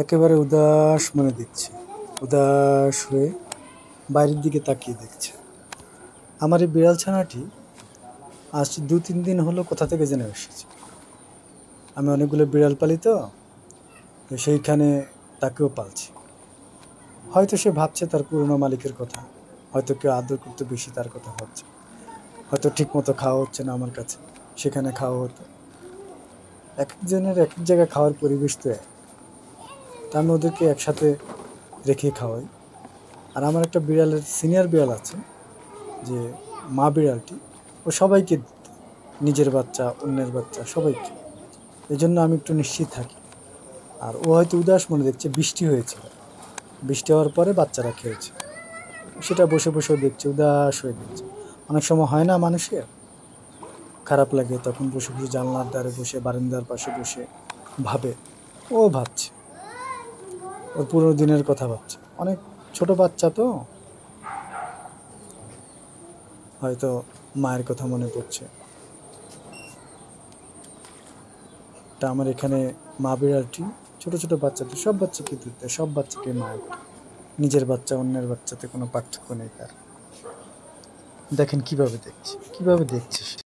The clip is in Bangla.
একেবারে উদাস মনে দেখছে, উদাস হয়ে বাইরের দিকে তাকিয়ে দেখছে। আমার এই বিড়াল ছানাটি আজ 2-3 দিন হলো কোথা থেকে যেন এসেছে। আমি অনেকগুলো বিড়াল পালি তো, তো সেইখানে তাকেও পালছি। হয়তো সে ভাবছে তার পুরনো মালিকের কথা, হয়তো কেউ আদর করতে বেশি তার কথা ভাবছে, হয়তো ঠিক মতো খাওয়া হচ্ছে না আমার কাছে, সেখানে খাওয়া হতো। এক একজনের এক এক জায়গায় খাওয়ার পরিবেশ তো এক। তা আমি ওদেরকে একসাথে রেখে খাওয়াই। আর আমার একটা বিড়ালের সিনিয়র বিড়াল আছে, যে মা বিড়ালটি, ও সবাইকে দিত, নিজের বাচ্চা অন্যের বাচ্চা সবাইকে। এই জন্য আমি একটু নিশ্চিত থাকি। আর ও হয়তো উদাস মনে দেখছে, বৃষ্টি হয়েছিল, বৃষ্টি হওয়ার পরে বাচ্চারা খেয়েছে, সেটা বসে বসেও দেখছে, উদাস হয়ে দেখছে। অনেক সময় হয় না মানুষের খারাপ লাগে, তখন বসে বসে জানলার ধারে বসে বারান্দার পাশে বসে ভাবে। ও ভাবছে, ওর পুরোনো দিনের কথা ভাবছে। অনেক ছোট বাচ্চা তো, হয়তো মায়ের কথা মনে পড়ছে। তা আমার এখানে মা বিড়ালটি ছোট ছোট বাচ্চাদের, সব বাচ্চাকে দুধ দেয়, সব বাচ্চাকে মায়া করে। নিজের বাচ্চা অন্যের বাচ্চাতে কোনো পার্থক্য নেই তার। দেখেন কিভাবে দেখছে, কিভাবে দেখছে সে।